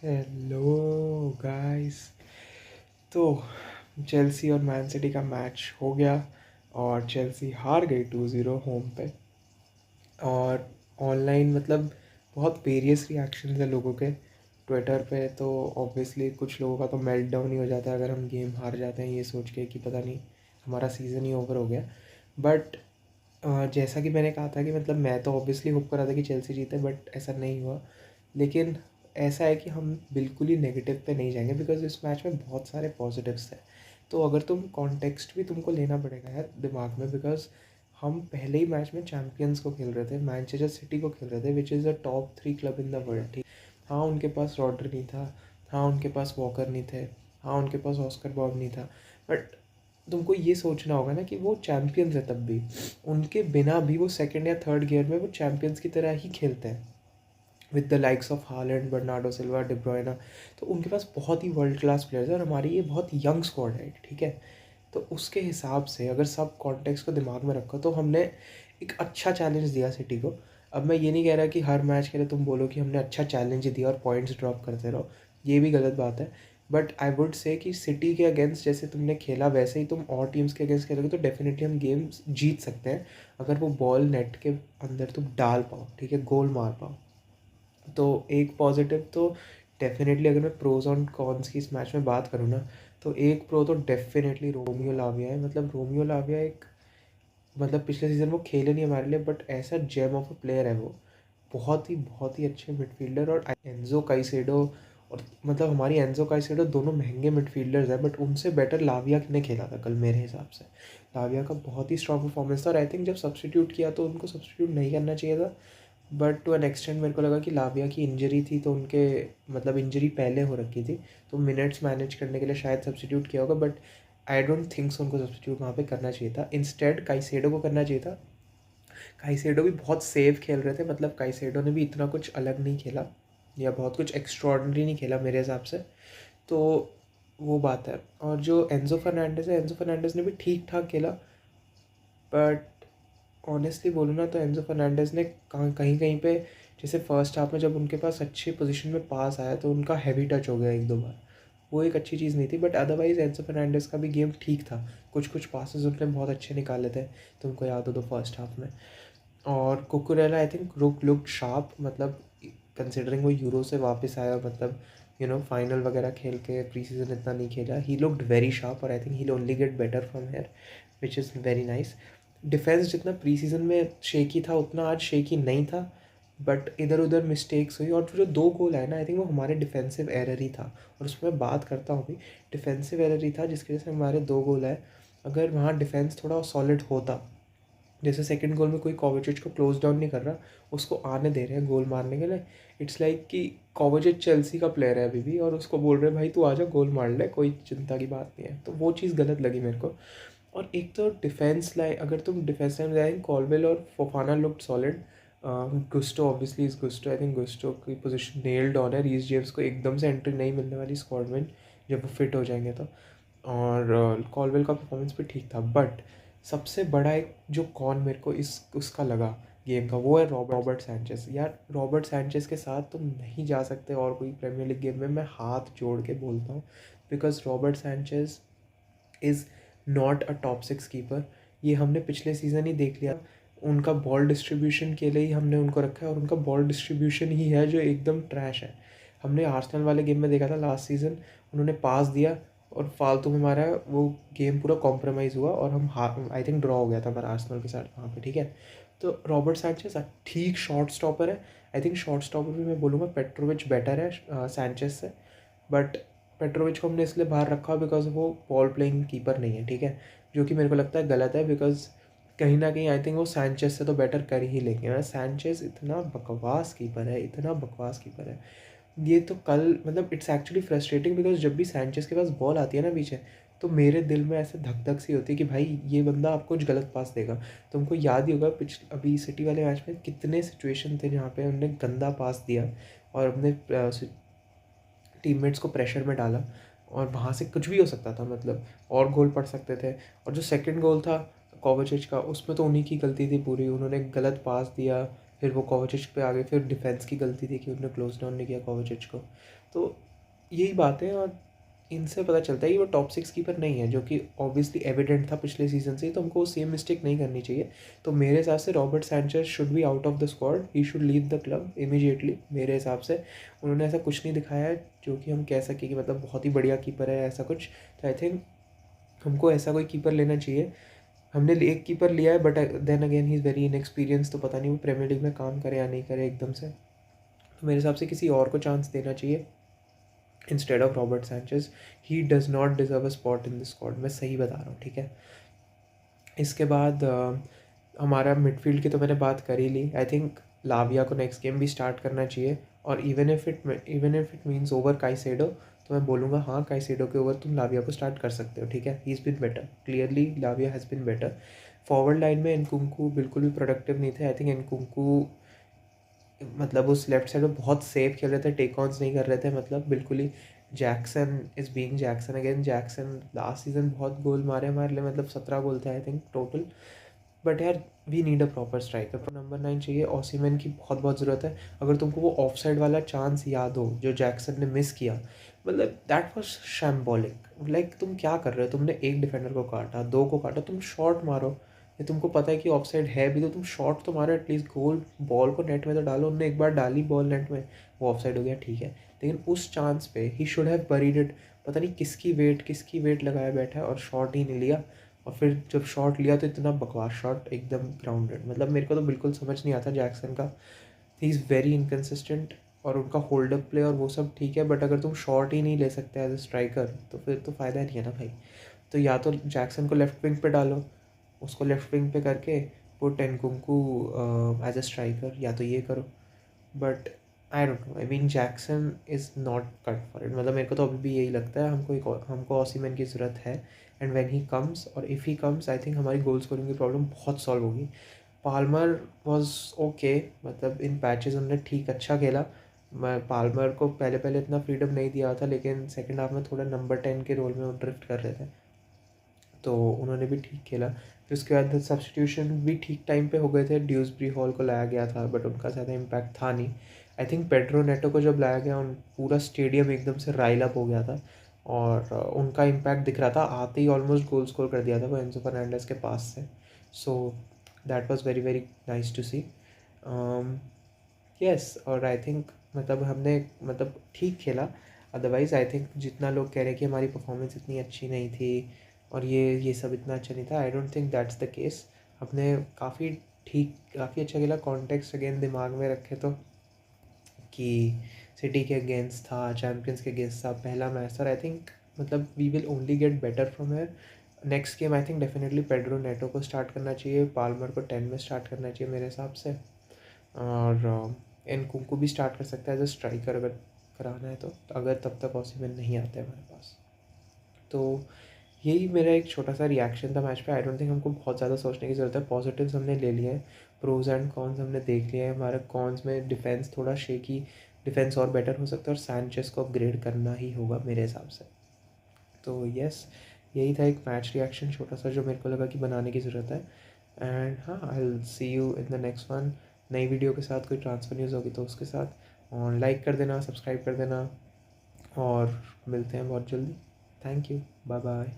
Hello guys. तो Chelsea और man city का मैच हो गया और चेल्सी हार गई 2-0 होम पे। और ऑनलाइन मतलब बहुत वेरियस रिएक्शन है लोगों के ट्विटर पे। तो ऑब्वियसली कुछ लोगों का तो मेल्ट डाउन ही हो जाता है अगर हम गेम हार जाते हैं ये सोच के कि पता नहीं हमारा सीज़न ही ओवर हो गया। बट जैसा कि मैंने कहा था कि मतलब मैं तो ऑब्वियसली होप कर रहा था कि चेल्सी जीते, बट ऐसा नहीं हुआ। लेकिन ऐसा है कि हम बिल्कुल ही नेगेटिव पे नहीं जाएंगे बिकॉज इस मैच में बहुत सारे पॉजिटिव्स थे। तो अगर तुम कॉन्टेक्स्ट भी तुमको लेना पड़ेगा यार दिमाग में, बिकॉज हम पहले ही मैच में चैम्पियंस को खेल रहे थे, मैनचेस्टर सिटी को खेल रहे थे, which is a top 3 club in the world. ठीक, हाँ उनके पास रॉड्री नहीं था, हाँ उनके पास वॉकर नहीं थे, हाँ उनके पास ऑस्कर बॉब नहीं था, बट तुमको ये सोचना होगा ना कि वो चैम्पियंस है। तब भी उनके बिना भी वो सेकंड या थर्ड गियर में वो चैम्पियंस की तरह ही खेलते हैं with the likes of Haaland, Bernardo Silva, De Bruyne. तो उनके पास बहुत ही वर्ल्ड क्लास प्लेयर्स है और हमारी ये बहुत यंग स्क्वाड है, ठीक है। तो उसके हिसाब से अगर सब कॉन्टेक्स्ट को दिमाग में रखो तो हमने एक अच्छा चैलेंज दिया सिटी को। अब मैं ये नहीं कह रहा कि हर मैच के लिए तुम बोलो कि हमने अच्छा चैलेंज दिया और पॉइंट्स ड्रॉप करते रहो, ये भी गलत बात है। बट आई वुड से कि सिटी के अगेंस्ट जैसे तुमने खेला वैसे ही तुम और टीम्स के अगेंस्ट खेलोगे तो डेफिनेटली हम गेम्स जीत सकते हैं अगर वो बॉल नेट के अंदर तुम डाल पाओ, ठीक है, गोल मार पाओ। तो एक पॉजिटिव तो डेफिनेटली, अगर मैं प्रोज और कॉन्स की इस मैच में बात करूँ ना, तो एक प्रो तो डेफिनेटली रोमियो लाविया है। मतलब रोमियो लाविया एक, मतलब पिछले सीज़न वो खेले नहीं हमारे लिए बट ऐसा जेम ऑफ अ प्लेयर है वो। बहुत ही अच्छे मिडफील्डर। और एंजो काइसेडो, और मतलब हमारी एंजो काइसेडो दोनों महंगे मिडफील्डर्स हैं बट उनसे बेटर लाविया ने खेला था कल मेरे हिसाब से। लाविया का बहुत ही स्ट्रॉन्ग परफॉर्मेंस था और आई थिंक जब सब्सटीट्यूट किया तो उनको सब्सटीट्यूट नहीं करना चाहिए था। बट टू एन एक्सटेंड मेरे को लगा कि लाविया की इंजरी थी तो उनके, मतलब इंजरी पहले हो रखी थी तो मिनट्स मैनेज करने के लिए शायद सब्सटीट्यूट किया होगा। But I don't think so उनको सब्सटीट्यूट वहाँ पे करना चाहिए था, इंस्टेड काइसेडो को करना चाहिए था। काइसेडो भी बहुत सेफ खेल रहे थे, मतलब काइसेडो ने भी इतना कुछ अलग नहीं खेला या बहुत कुछ एक्स्ट्रॉर्डनरी नहीं खेला मेरे हिसाब से। तो वो बात है। और जो एंजो फर्नांडिस है, एंजो फर्नांडिस ने भी ठीक ठाक खेला, बट ऑनेस्टली बोलूँ ना तो एंजो फर्नांडिस ने कहीं कहीं पे, जैसे फर्स्ट हाफ में जब उनके पास अच्छी पोजीशन में पास आया तो उनका हैवी टच हो गया एक दो बार, वो एक अच्छी चीज़ नहीं थी। बट अदरवाइज एंजो फर्नांडिस का भी गेम ठीक था, कुछ कुछ पासेस उनने बहुत अच्छे निकाले थे, तुमको याद हो तो फर्स्ट हाफ में। और Cucurella I think look sharp, मतलब कंसिडरिंग वो यूरो से वापस आया, मतलब फाइनल वगैरह खेल के प्री सीजन इतना नहीं खेला, ही लुक्ड वेरी शार्प और I think he only get better from hair, which is very nice. Defence जितना प्री सीजन में शेकी था उतना आज शेकी नहीं था, बट इधर उधर मिस्टेक्स हुई और जो दो गोल आए ना आई थिंक वो हमारे डिफेंसिव एरर ही था। और उसमें मैं बात करता हूँ भी, डिफेंसिव एरर ही था जिसकी वजह से हमारे दो गोल आए। अगर वहाँ डिफेंस थोड़ा सॉलिड होता, जैसे सेकंड गोल में कोई कोवाचिच को क्लोज डाउन नहीं कर रहा, उसको आने दे रहे हैं गोल मारने के लिए। इट्स लाइक कि कोवाचिच चेल्सी का प्लेयर है अभी भी और उसको बोल रहे हैं भाई तू आजा गोल मार ले, कोई चिंता की बात नहीं है। तो वो चीज़ गलत लगी मेरे को। और एक तो डिफेंस लाइन, अगर तुम डिफेंस लाइन जाएंगे, कॉलवेल और Fofana looked solid. Gusto obviously is Gusto, I think Gusto की पोजीशन नेल्ड ऑन है। रीस जेम्स को एकदम से एंट्री नहीं मिलने वाली स्क्वाड में जब वो फिट हो जाएंगे तो। और कॉलवेल का परफॉर्मेंस भी ठीक था, बट सबसे बड़ा एक जो कॉन मेरे को इस उसका लगा गेम का, वो है रॉबर्ट सैंचेस। यार रॉबर्ट सैंचेस के साथ तुम नहीं जा सकते और कोई प्रीमियर लीग गेम में, मैं हाथ जोड़ के बोलता हूँ, because Robert Sanchez is not a top 6 keeper. ये हमने पिछले सीज़न ही देख लिया, उनका बॉल डिस्ट्रीब्यूशन के लिए ही हमने उनको रखा है और उनका बॉल डिस्ट्रीब्यूशन ही है जो एकदम ट्रैश है। हमने आर्सेनल वाले गेम में देखा था लास्ट सीज़न, उन्होंने पास दिया और फालतू में मारा, वो गेम पूरा कॉम्प्रोमाइज़ हुआ और हम हार, आई थिंक ड्रॉ हो गया था हमारा आर्सेनल के साथ वहाँ पे, ठीक है। तो रॉबर्ट सैंचेस ठीक शॉर्ट स्टॉपर है, आई थिंक शॉर्ट स्टॉपर भी मैं बोलूँगा पेट्रोविच बेटर है सैंचेस से। बट पेट्रोविच को हमने इसलिए बाहर रखा बिकॉज वो बॉल प्लेइंग कीपर नहीं है, ठीक है, जो कि मेरे को लगता है गलत है। बिकॉज कहीं ना कहीं आई थिंक वो सैंचेस से तो बेटर कर ही लेंगे। सैंचेस इतना बकवास कीपर है, इतना बकवास कीपर है। ये तो कल मतलब इट्स एक्चुअली फ्रस्ट्रेटिंग बिकॉज जब भी सैंचेस के पास बॉल आती है ना पीछे, तो मेरे दिल में ऐसे धक धक सी होती है कि भाई ये बंदा आपको कुछ गलत पास देगा। तुमको याद ही होगा अभी सिटी वाले मैच में कितने सिचुएशन थे जहाँ पे उन्होंने गंदा पास दिया और अपने टीममेट्स को प्रेशर में डाला और वहाँ से कुछ भी हो सकता था, मतलब और गोल पड़ सकते थे। और जो सेकंड गोल था कोवाचिच का, उसमें तो उन्हीं की गलती थी पूरी, उन्होंने गलत पास दिया, फिर वो कोवाचिच पे आ गए, फिर डिफेंस की गलती थी कि उन्होंने क्लोज डाउन नहीं किया कोवाचिच को। तो यही बात है, और इनसे पता चलता है कि वो टॉप 6 कीपर नहीं है, जो कि ऑब्वियसली एविडेंट था पिछले सीजन से, तो हमको वो सेम मिस्टेक नहीं करनी चाहिए। तो मेरे हिसाब से Robert Sanchez should be out of the squad, he should leave the club immediately मेरे हिसाब से। उन्होंने ऐसा कुछ नहीं दिखाया है जो कि हम कह सकें कि मतलब बहुत ही बढ़िया कीपर है ऐसा कुछ। तो आई थिंक हमको ऐसा कोई कीपर लेना चाहिए। हमने एक कीपर लिया है, but then again he is very inexperience, तो पता नहीं वो प्रीमियर लीग में काम करे या नहीं करे एकदम से। तो मेरे हिसाब से किसी और को चांस देना चाहिए instead of Robert Sanchez. He does not deserve a spot in this squad, मैं सही बता रहा हूँ, ठीक है। इसके बाद हमारा मिडफील्ड की तो मैंने बात कर ही ली। आई थिंक लाविया को नेक्स्ट गेम भी स्टार्ट करना चाहिए, और even if it means over Caicedo, तो मैं बोलूँगा हाँ काइसेडो के ओवर तुम लाविया को स्टार्ट कर सकते हो, ठीक है। He is been better, clearly लाविया has been better. Forward line में एनकुंकू बिल्कुल भी प्रोडक्टिव नहीं थे। आई थिंक एनकुंकू मतलब उस लेफ्ट साइड में बहुत सेफ खेल रहे थे, टेक ऑन्स नहीं कर रहे थे, मतलब बिल्कुल ही। Jackson is being Jackson again. Jackson last season बहुत गोल मारे हमारे लिए, मतलब 17 गोल थे आई थिंक टोटल। बट यार we need a proper striker, number 9 चाहिए। ओसिमन की बहुत बहुत ज़रूरत है। अगर तुमको वो ऑफ साइड वाला चांस याद हो जो जैक्सन ने मिस किया, मतलब दैट वॉज शैम्बॉलिक। लाइक तुम क्या कर रहे हो, तुमने एक डिफेंडर को काटा, दो को काटा, तुम शॉट मारो। ये तुमको पता है कि ऑफ साइड है भी, तो तुम शॉट तो मारो एटलीस्ट, गोल बॉल को नेट में तो डालो। उन्होंने एक बार डाली बॉल नेट में, वो ऑफ साइड हो गया, ठीक है। लेकिन उस चांस पे he should have buried it. पता नहीं किसकी वेट लगाया बैठा है और शॉट ही नहीं लिया। और फिर जब शॉट लिया तो इतना बकवास शॉट, एकदम ग्राउंडेड। मतलब मेरे को तो बिल्कुल समझ नहीं आता जैक्सन का। ही इज़ वेरी इनकन्सिस्टेंट, और उनका होल्ड अप प्ले और वो सब ठीक है, बट अगर तुम शॉट ही नहीं ले सकते एज ए स्ट्राइकर तो फिर तो फ़ायदा नहीं है ना भाई। तो या तो जैक्सन को लेफ्ट विंग पे डालो, उसको लेफ्ट विंग पे करके पुट एनकुंकू एज अ स्ट्राइकर, या तो ये करो। But I don't know, I mean Jackson is not cut for it. मतलब मेरे को तो अभी भी यही लगता है, हमको ओसिमन की ज़रूरत है। एंड व्हेन ही कम्स, और if he comes, I think हमारी गोल स्कोरिंग की प्रॉब्लम बहुत सॉल्व होगी। पाल्मर वॉज ओके, मतलब इन पैचेस उन्होंने ठीक अच्छा खेला। मैं पाल्मर को पहले पहले इतना फ्रीडम नहीं दिया था, लेकिन सेकेंड हाफ में थोड़ा नंबर 10 के रोल में वो ड्रिफ्ट कर रहे थे, तो उन्होंने भी ठीक खेला। फिर उसके बाद सब्सटीट्यूशन भी ठीक टाइम पे हो गए थे। ड्यूसबरी हॉल को लाया गया था, बट उनका ज़्यादा इम्पैक्ट था नहीं। आई थिंक पेड्रो नेटो को जब लाया गया, उन पूरा स्टेडियम एकदम से राइल अप हो गया था, और उनका इम्पैक्ट दिख रहा था। आते ही ऑलमोस्ट गोल स्कोर कर दिया था वो एंजो फर्नांडिस के पास से। So that was very very nice to see. Yes, और आई थिंक मतलब हमने मतलब ठीक खेला। अदरवाइज़ आई थिंक जितना लोग कह रहे हैं कि हमारी परफॉर्मेंस इतनी अच्छी नहीं थी और ये सब इतना अच्छा नहीं था, I don't think that's the case. हमने काफ़ी अच्छा खेला। कॉन्टेक्स्ट अगेन दिमाग में रखे तो, कि सिटी के अगेंस्ट था, चैम्पियंस के अगेंस्ट था, पहला मैच था। आई थिंक मतलब we will only get better from here. Next game I think definitely Pedro Neto को स्टार्ट करना चाहिए, पाल्मर को 10 में स्टार्ट करना चाहिए मेरे हिसाब से, और एनकुंकू भी स्टार्ट कर सकता है एज अ स्ट्राइकर अगर कराना है तो, अगर तब तक ओसिमन नहीं आते हमारे पास। तो यही मेरा एक छोटा सा रिएक्शन था मैच पे। आई डोंट थिंक हमको बहुत ज़्यादा सोचने की ज़रूरत है। पॉजिटिव्स हमने ले लिए हैं, प्रोज एंड कॉन्स हमने देख लिया है। हमारा कॉन्स में डिफेंस थोड़ा शेकी, डिफेंस और बेटर हो सकता है, और सैंचेस को अपग्रेड करना ही होगा मेरे हिसाब से। तो यस, यही था एक मैच रिएक्शन छोटा सा, जो मेरे को लगा कि बनाने की ज़रूरत है। एंड हाँ, I will see you in the next one. नई वीडियो के साथ, कोई ट्रांसफर न्यूज़ होगी तो उसके साथ। और लाइक कर देना, सब्सक्राइब कर देना, और मिलते हैं बहुत जल्दी। Thank you, bye bye.